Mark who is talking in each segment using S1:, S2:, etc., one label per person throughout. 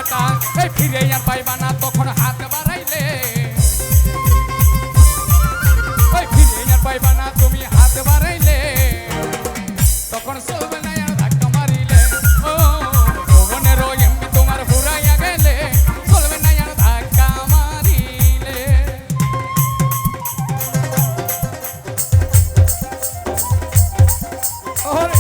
S1: টাকা এই ফিরে আর পাইবা না তখন হাত বাড়াইলে ওই ফিরে আর পাইবা না তুমি হাত বাড়াইলে তখন চলবে না আর ধাক্কা মারিলে ও যৌবনের এমনি তোমার ফুরাইয়া গেলে চলবে না আর ধাক্কা মারিলে ওরে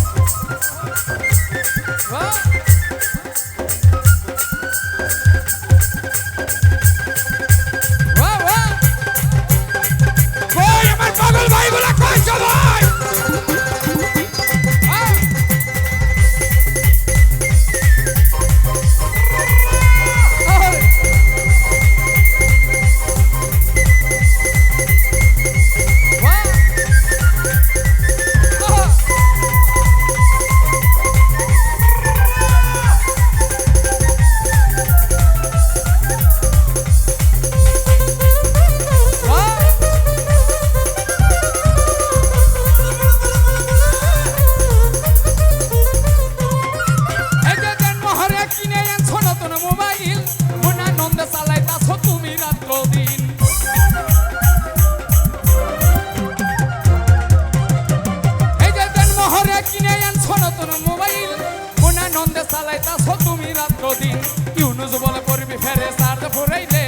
S1: চালাইতাছ তুমি রাত্র দিন ইউনুস বলে করবি ফেরে সার ফুরাইলে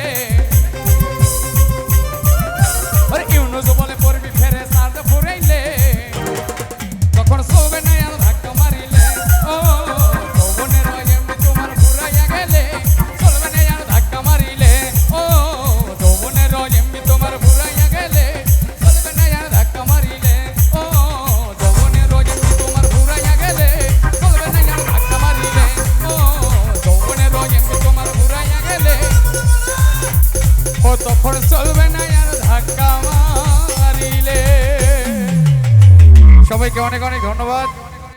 S1: আরে ইউনুস বলে করবি ফেরে সার ফুরাইলে তখন চলবে না আর ধাক্কা মারিলে ও যৌবনের এমনি তোমার ফুরাইয়া গেলে চলবে না আর ধাক্কা মারিলে ও যৌবনের এমনি তোমার ফুরাইয়া গেলে চলবে না আর ধাক্কা মারিলে ও যৌবনের এমনি তোমার ফুরাইয়া গেলে চলবে না আর ধাক্কা মারিলে তখন চলবে না আর ধাক্কা মারিলে। সবাইকে অনেক অনেক ধন্যবাদ।